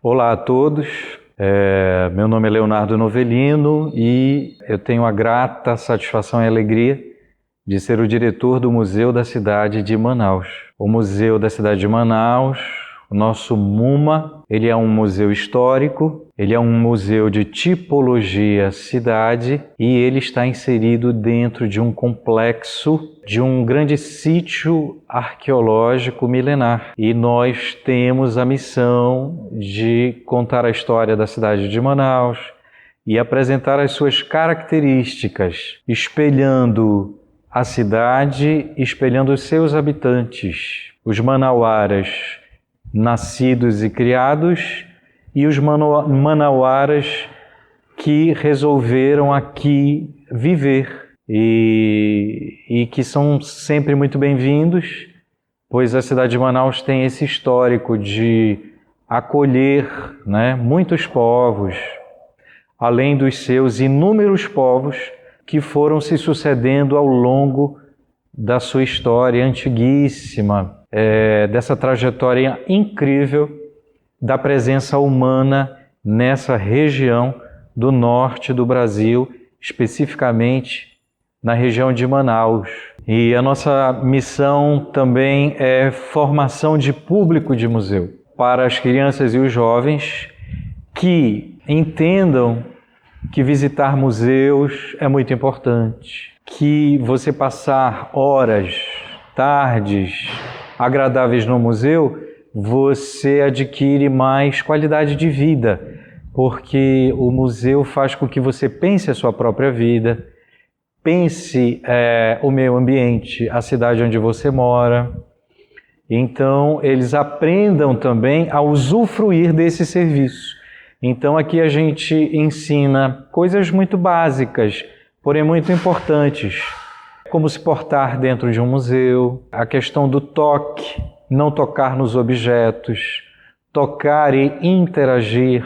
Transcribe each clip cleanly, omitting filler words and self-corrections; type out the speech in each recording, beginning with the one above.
Olá a todos, meu nome é Leonardo Novelino e eu tenho a grata satisfação e alegria de ser o diretor do Museu da Cidade de Manaus. O Museu da Cidade de Manaus, o nosso MUMA, ele é um museu histórico, ele é um museu de tipologia cidade e ele está inserido dentro de um complexo de um grande sítio arqueológico milenar. E nós temos a missão de contar a história da cidade de Manaus e apresentar as suas características, espelhando a cidade, espelhando os seus habitantes, os manauaras nascidos e criados e os manauaras que resolveram aqui viver e que são sempre muito bem-vindos, pois a cidade de Manaus tem esse histórico de acolher, muitos povos, além dos seus inúmeros povos que foram se sucedendo ao longo da sua história antiguíssima, dessa trajetória incrível da presença humana nessa região do norte do Brasil, especificamente na região de Manaus. E a nossa missão também é formação de público de museu, para as crianças e os jovens que entendam que visitar museus é muito importante, que você passar horas, tardes agradáveis no museu, você adquire mais qualidade de vida, porque o museu faz com que você pense a sua própria vida, pense o meio ambiente, a cidade onde você mora. Então, eles aprendam também a usufruir desse serviço. Então, aqui a gente ensina coisas muito básicas, porém muito importantes, como se portar dentro de um museu, a questão do toque, não tocar nos objetos, tocar e interagir,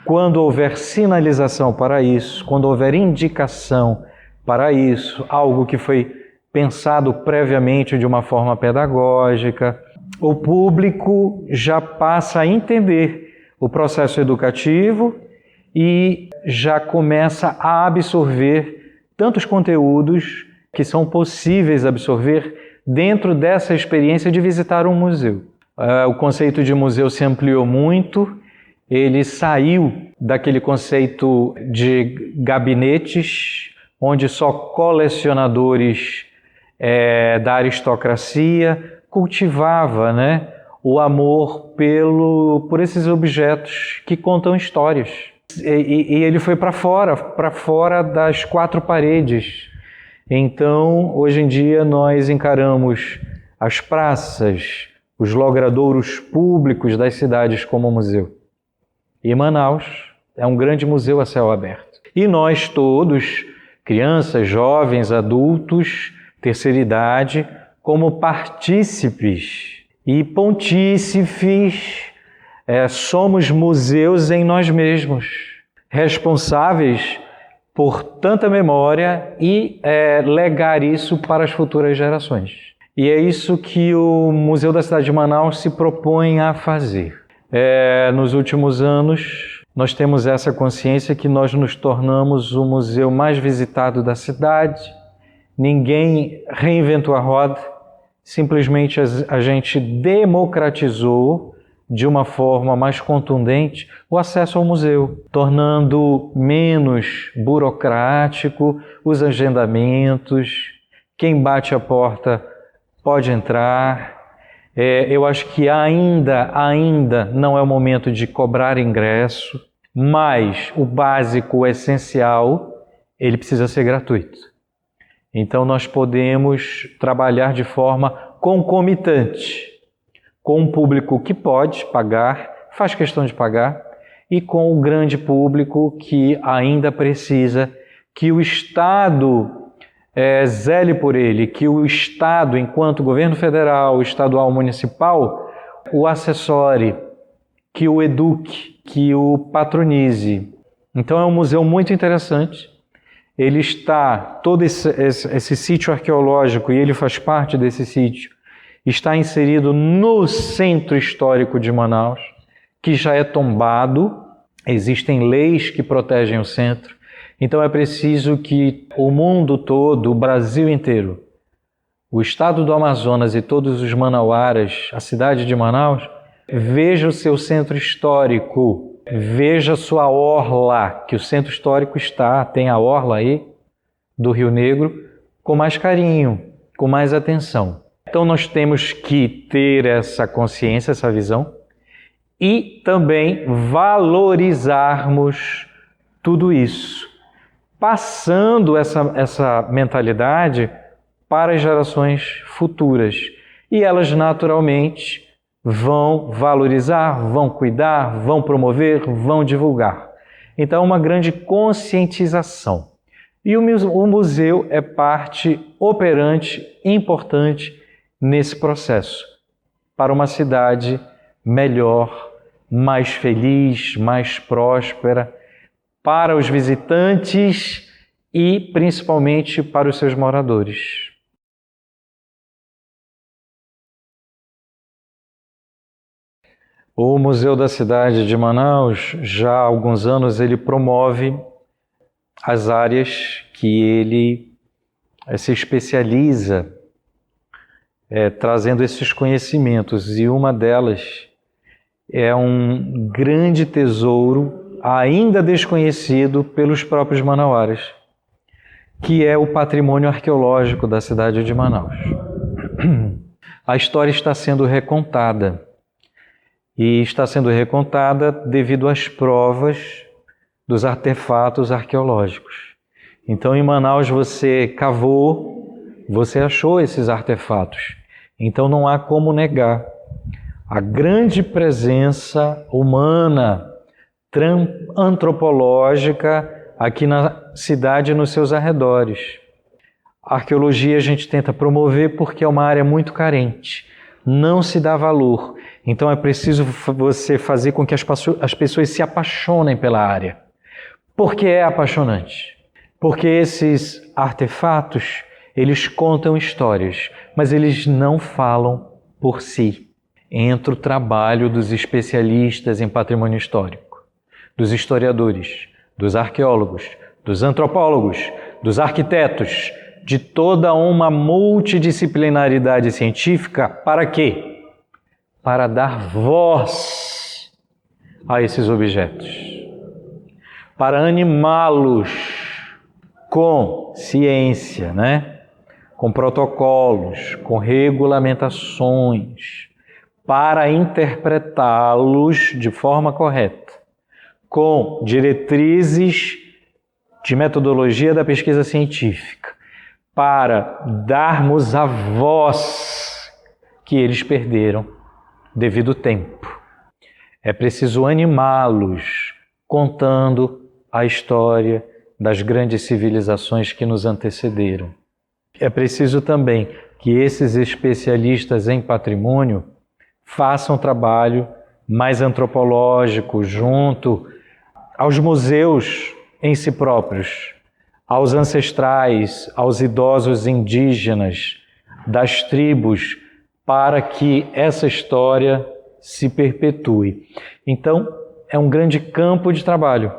quando houver sinalização para isso, quando houver indicação para isso, algo que foi pensado previamente de uma forma pedagógica, o público já passa a entender o processo educativo e já começa a absorver tantos conteúdos que são possíveis absorver dentro dessa experiência de visitar um museu. O conceito de museu se ampliou muito, ele saiu daquele conceito de gabinetes, onde só colecionadores da aristocracia cultivava, o amor por esses objetos que contam histórias. E ele foi para fora das quatro paredes. Então, hoje em dia, nós encaramos as praças, os logradouros públicos das cidades como museu. E Manaus é um grande museu a céu aberto. E nós todos, crianças, jovens, adultos, terceira idade, como partícipes e pontífices, somos museus em nós mesmos, responsáveis por tanta memória e legar isso para as futuras gerações. E é isso que o Museu da Cidade de Manaus se propõe a fazer. Nos últimos anos, nós temos essa consciência que nós nos tornamos o museu mais visitado da cidade. Ninguém reinventou a roda, simplesmente a gente democratizou de uma forma mais contundente o acesso ao museu, tornando menos burocrático os agendamentos, quem bate a porta pode entrar. Eu acho que ainda não é o momento de cobrar ingresso, mas o básico, o essencial, ele precisa ser gratuito. Então nós podemos trabalhar de forma concomitante com um público que pode pagar, faz questão de pagar, e com o grande público que ainda precisa que o Estado zele por ele, que o Estado, enquanto governo federal, estadual, municipal, o assessore, que o eduque, que o patronize. Então é um museu muito interessante. Ele está, todo esse sítio arqueológico, e ele faz parte desse sítio, está inserido no centro histórico de Manaus, que já é tombado, existem leis que protegem o centro, então é preciso que o mundo todo, o Brasil inteiro, o estado do Amazonas e todos os manauaras, a cidade de Manaus, veja o seu centro histórico, veja sua orla, que o centro histórico tem a orla aí do Rio Negro, com mais carinho, com mais atenção. Então nós temos que ter essa consciência, essa visão, e também valorizarmos tudo isso, passando essa mentalidade para as gerações futuras. E elas naturalmente vão valorizar, vão cuidar, vão promover, vão divulgar. Então, uma grande conscientização. E o museu é parte operante, importante nesse processo, para uma cidade melhor, mais feliz, mais próspera, para os visitantes e principalmente para os seus moradores. O Museu da Cidade de Manaus, já há alguns anos, ele promove as áreas que ele se especializa, trazendo esses conhecimentos. E uma delas é um grande tesouro ainda desconhecido pelos próprios manauaras, que é o patrimônio arqueológico da cidade de Manaus. A história está sendo recontada. E está sendo recontada devido às provas dos artefatos arqueológicos. Então, em Manaus, você cavou, você achou esses artefatos. Então, não há como negar a grande presença humana, antropológica, aqui na cidade e nos seus arredores. A arqueologia a gente tenta promover porque é uma área muito carente. Não se dá valor. Então é preciso você fazer com que as pessoas se apaixonem pela área. Por que é apaixonante? Porque esses artefatos, eles contam histórias, mas eles não falam por si. Entra o trabalho dos especialistas em patrimônio histórico, dos historiadores, dos arqueólogos, dos antropólogos, dos arquitetos, de toda uma multidisciplinaridade científica. Para quê? Para dar voz a esses objetos, para animá-los com ciência, com protocolos, com regulamentações, para interpretá-los de forma correta, com diretrizes de metodologia da pesquisa científica, para darmos a voz que eles perderam devido ao tempo. É preciso animá-los contando a história das grandes civilizações que nos antecederam. É preciso também que esses especialistas em patrimônio façam trabalho mais antropológico junto aos museus em si próprios, aos ancestrais, aos idosos indígenas das tribos, para que essa história se perpetue. Então, é um grande campo de trabalho.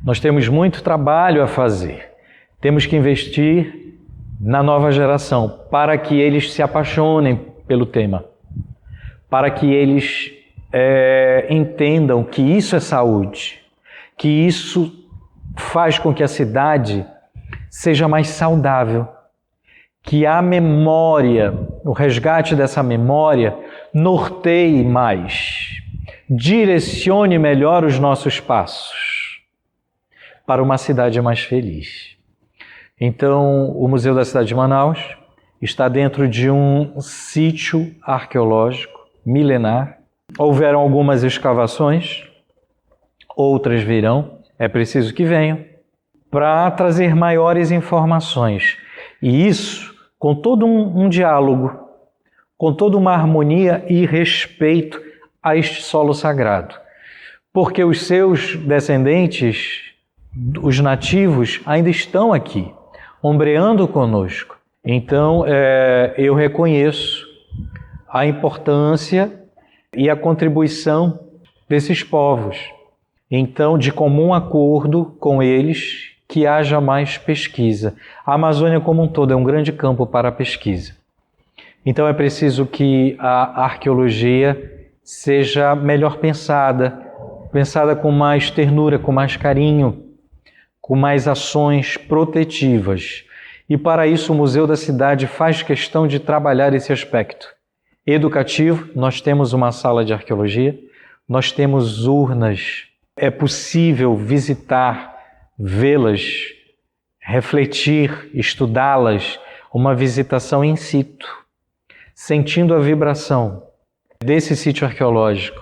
Nós temos muito trabalho a fazer. Temos que investir na nova geração para que eles se apaixonem pelo tema, para que eles entendam que isso é saúde, que isso faz com que a cidade seja mais saudável, que a memória, o resgate dessa memória, norteie mais, direcione melhor os nossos passos para uma cidade mais feliz. Então, o Museu da Cidade de Manaus está dentro de um sítio arqueológico milenar. Houveram algumas escavações, outras virão, é preciso que venham, para trazer maiores informações. E isso com todo um diálogo, com toda uma harmonia e respeito a este solo sagrado. Porque os seus descendentes, os nativos, ainda estão aqui, ombreando conosco. Então, eu reconheço a importância e a contribuição desses povos. Então, de comum acordo com eles, que haja mais pesquisa. A Amazônia como um todo é um grande campo para a pesquisa. Então é preciso que a arqueologia seja melhor pensada com mais ternura, com mais carinho, com mais ações protetivas. E para isso o Museu da Cidade faz questão de trabalhar esse aspecto educativo. Nós temos uma sala de arqueologia, nós temos urnas, é possível visitar, vê-las, refletir, estudá-las, uma visitação in situ, sentindo a vibração desse sítio arqueológico,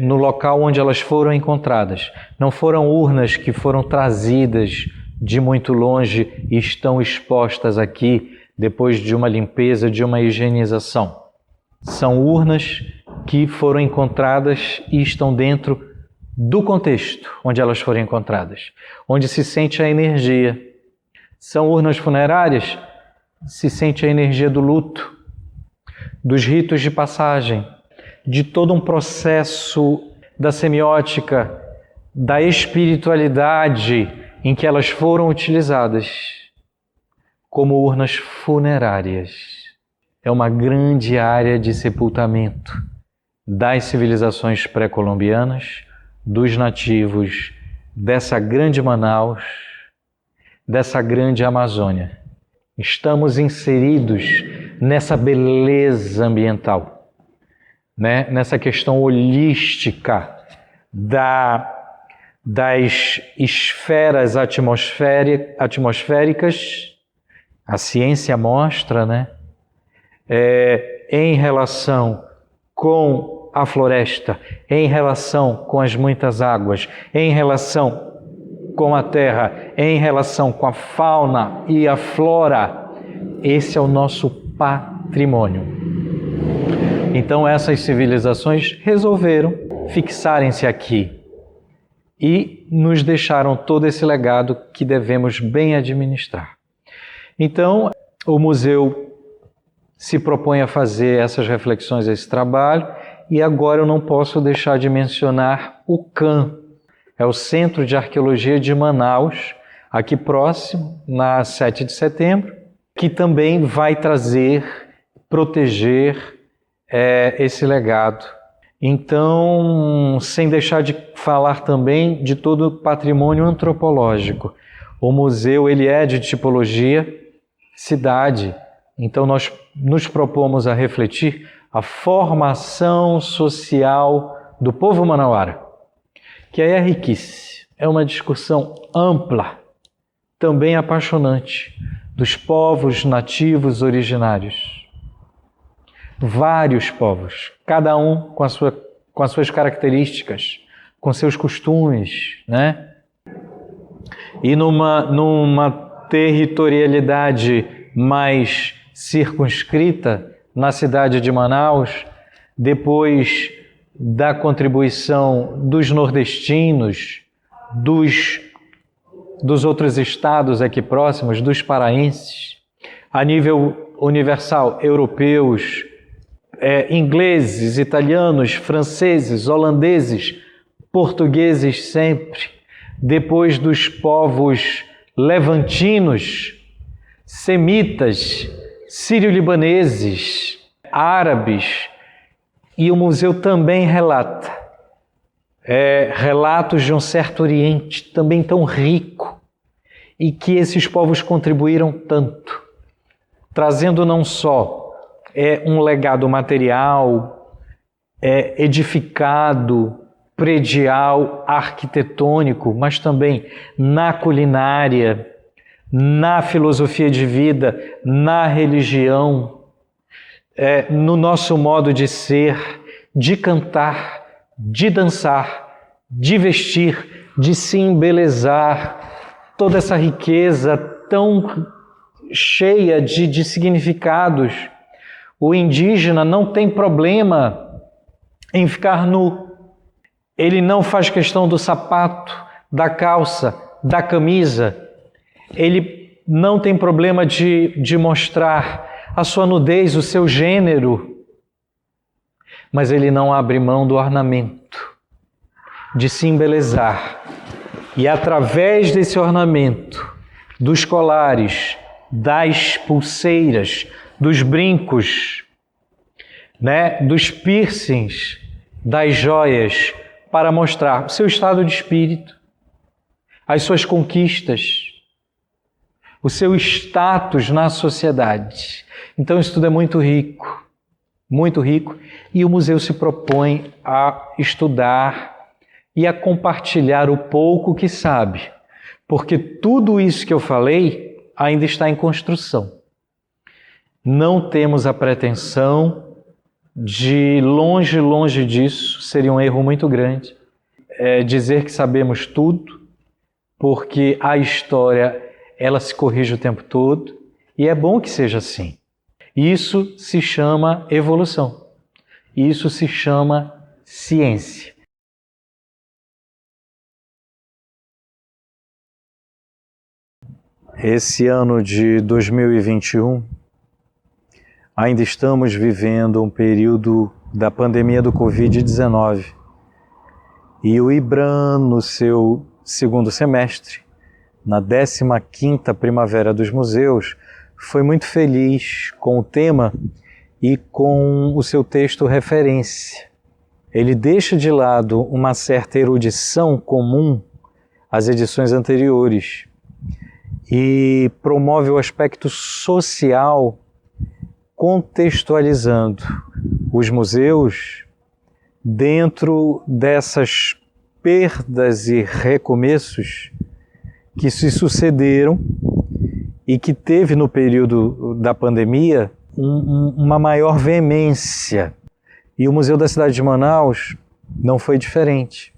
no local onde elas foram encontradas. Não foram urnas que foram trazidas de muito longe e estão expostas aqui depois de uma limpeza, de uma higienização. São urnas que foram encontradas e estão dentro do contexto onde elas foram encontradas, onde se sente a energia. São urnas funerárias, se sente a energia do luto, dos ritos de passagem, de todo um processo da semiótica, da espiritualidade em que elas foram utilizadas como urnas funerárias. É uma grande área de sepultamento das civilizações pré-colombianas, dos nativos dessa grande Manaus, dessa grande Amazônia. Estamos inseridos nessa beleza ambiental, né? Nessa questão holística das esferas atmosféricas, a ciência mostra, né? Em relação com a floresta, em relação com as muitas águas, em relação com a terra, em relação com a fauna e a flora. Esse é o nosso patrimônio. Então essas civilizações resolveram fixarem-se aqui e nos deixaram todo esse legado que devemos bem administrar. Então o museu se propõe a fazer essas reflexões, esse trabalho. E agora eu não posso deixar de mencionar o CAM, é o Centro de Arqueologia de Manaus, aqui próximo, na 7 de setembro, que também vai proteger esse legado. Então, sem deixar de falar também de todo o patrimônio antropológico. O museu ele é de tipologia cidade, então nós nos propomos a refletir a formação social do povo manauara, que aí é riquíssima. É uma discussão ampla, também apaixonante, dos povos nativos originários. Vários povos, cada um com as suas características, com seus costumes, né? E numa territorialidade mais circunscrita, na cidade de Manaus, depois da contribuição dos nordestinos, dos outros estados aqui próximos, dos paraenses, a nível universal, europeus, ingleses, italianos, franceses, holandeses, portugueses sempre, depois dos povos levantinos, semitas, sírio-libaneses, árabes, e o museu também relata relatos de um certo Oriente também tão rico e que esses povos contribuíram tanto, trazendo não só um legado material, edificado, predial, arquitetônico, mas também na culinária, na filosofia de vida, na religião, no nosso modo de ser, de cantar, de dançar, de vestir, de se embelezar, toda essa riqueza tão cheia de significados. O indígena não tem problema em ficar nu. Ele não faz questão do sapato, da calça, da camisa. Ele não tem problema de mostrar a sua nudez, o seu gênero. mas ele não abre mão do ornamento, de se embelezar. E através desse ornamento, dos colares, das pulseiras, dos brincos, dos piercings, das joias, para mostrar o seu estado de espírito, as suas conquistas, o seu status na sociedade. Então isso tudo é muito rico, e o museu se propõe a estudar e a compartilhar o pouco que sabe, porque tudo isso que eu falei ainda está em construção. Não temos a pretensão de, longe disso, seria um erro muito grande, dizer que sabemos tudo, porque a história, ela se corrige o tempo todo, e é bom que seja assim. Isso se chama evolução. Isso se chama ciência. Esse ano de 2021, ainda estamos vivendo um período da pandemia do Covid-19. E o IBRAM, no seu segundo semestre, na 15ª Primavera dos Museus, foi muito feliz com o tema e com o seu texto referência. Ele deixa de lado uma certa erudição comum às edições anteriores e promove o aspecto social, contextualizando os museus dentro dessas perdas e recomeços que se sucederam e que teve no período da pandemia uma maior veemência. E o Museu da Cidade de Manaus não foi diferente.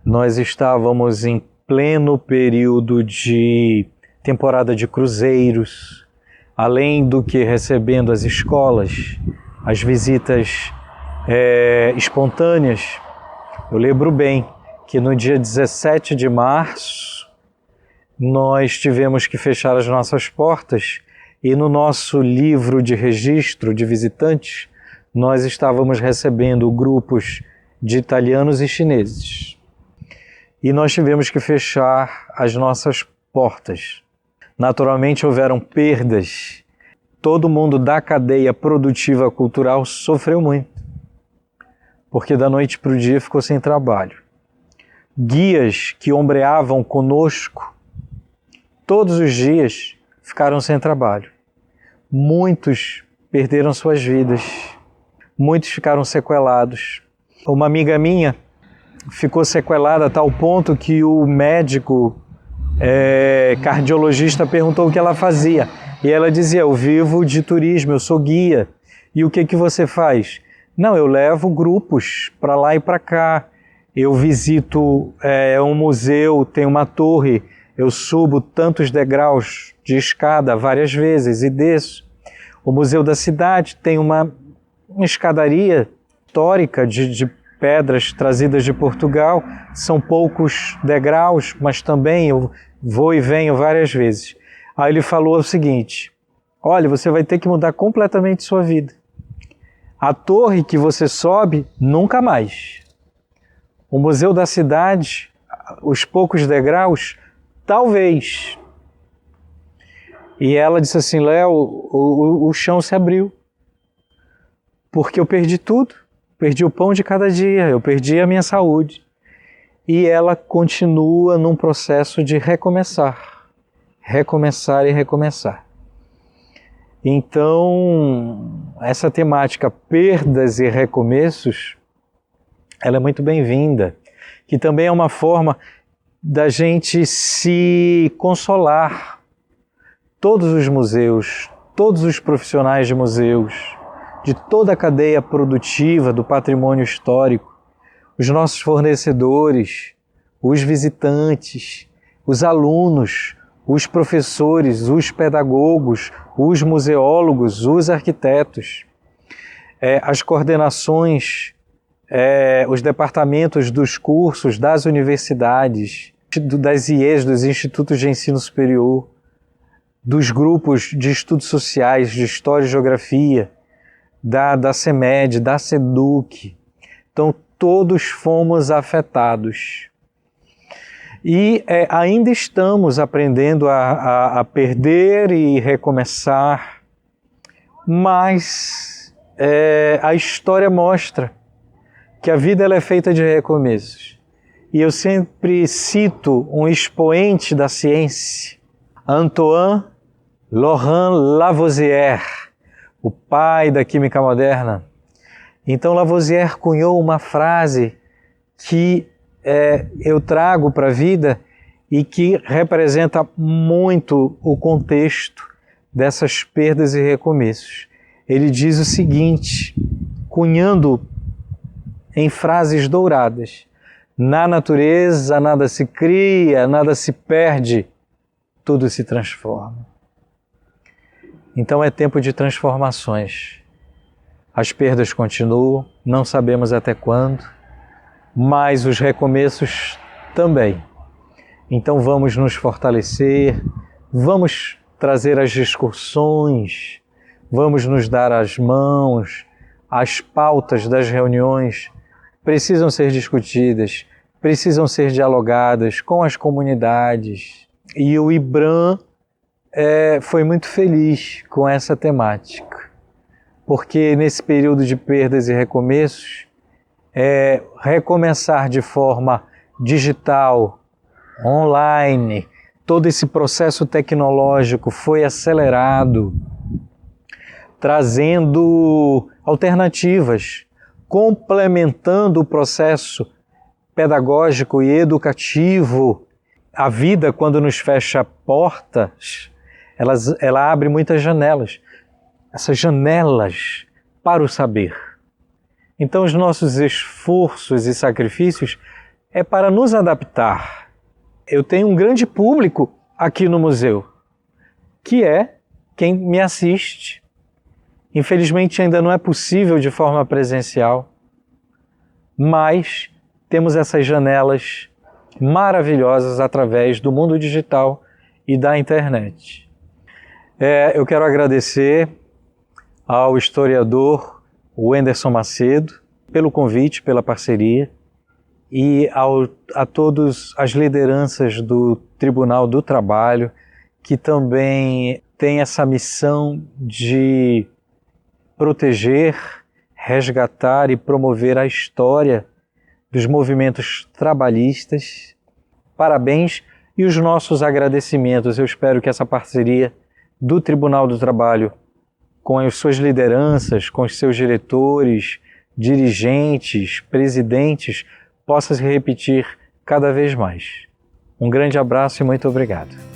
Nós estávamos em pleno período de temporada de cruzeiros, além do que recebendo as escolas, as visitas espontâneas. Eu lembro bem que no dia 17 de março nós tivemos que fechar as nossas portas e no nosso livro de registro de visitantes nós estávamos recebendo grupos de italianos e chineses. E nós tivemos que fechar as nossas portas. Naturalmente houveram perdas. Todo mundo da cadeia produtiva cultural sofreu muito, porque da noite para o dia ficou sem trabalho. Guias que ombreavam conosco todos os dias ficaram sem trabalho. Muitos perderam suas vidas, muitos ficaram sequelados. Uma amiga minha ficou sequelada a tal ponto que o médico cardiologista perguntou o que ela fazia. E ela dizia: eu vivo de turismo, eu sou guia. E o que você faz? Não, eu levo grupos para lá e para cá. Eu visito um museu, tem uma torre, eu subo tantos degraus de escada várias vezes e desço. O Museu da Cidade tem uma escadaria histórica de pedras trazidas de Portugal. São poucos degraus, mas também eu vou e venho várias vezes. Aí ele falou o seguinte: olha, você vai ter que mudar completamente sua vida. A torre que você sobe, nunca mais. O Museu da Cidade, os poucos degraus, talvez. E ela disse assim: Léo, o chão se abriu. Porque eu perdi tudo. Perdi o pão de cada dia, eu perdi a minha saúde. E ela continua num processo de recomeçar. Recomeçar e recomeçar. Então, essa temática perdas e recomeços, ela é muito bem-vinda, que também é uma forma da gente se consolar. Todos os museus, todos os profissionais de museus, de toda a cadeia produtiva do patrimônio histórico, os nossos fornecedores, os visitantes, os alunos, os professores, os pedagogos, os museólogos, os arquitetos, as coordenações, os departamentos dos cursos, das universidades, das IES, dos Institutos de Ensino Superior, dos grupos de estudos sociais, de História e Geografia, da CEMED, da SEDUC. Então, todos fomos afetados. E ainda estamos aprendendo a perder e recomeçar, mas a história mostra que a vida ela é feita de recomeços. E eu sempre cito um expoente da ciência, Antoine Laurent Lavoisier, o pai da química moderna. Então Lavoisier cunhou uma frase que eu trago para a vida e que representa muito o contexto dessas perdas e recomeços. Ele diz o seguinte, cunhando em frases douradas: na natureza nada se cria, nada se perde, tudo se transforma. Então é tempo de transformações. As perdas continuam, não sabemos até quando, mas os recomeços também. Então vamos nos fortalecer, vamos trazer as discussões, vamos nos dar as mãos, as pautas das reuniões precisam ser discutidas, precisam ser dialogadas com as comunidades. E o IBRAM foi muito feliz com essa temática, porque nesse período de perdas e recomeços, recomeçar de forma digital, online, todo esse processo tecnológico foi acelerado, trazendo alternativas, complementando o processo pedagógico e educativo. A vida, quando nos fecha portas, ela abre muitas janelas. Essas janelas para o saber. Então, os nossos esforços e sacrifícios é para nos adaptar. Eu tenho um grande público aqui no museu, que é quem me assiste. Infelizmente, ainda não é possível de forma presencial, mas temos essas janelas maravilhosas através do mundo digital e da internet. Eu quero agradecer ao historiador Wenderson Macedo pelo convite, pela parceria, e a todas as lideranças do Tribunal do Trabalho, que também tem essa missão de proteger, resgatar e promover a história dos movimentos trabalhistas. Parabéns e os nossos agradecimentos. Eu espero que essa parceria do Tribunal do Trabalho com as suas lideranças, com os seus diretores, dirigentes, presidentes, possa se repetir cada vez mais. Um grande abraço e muito obrigado.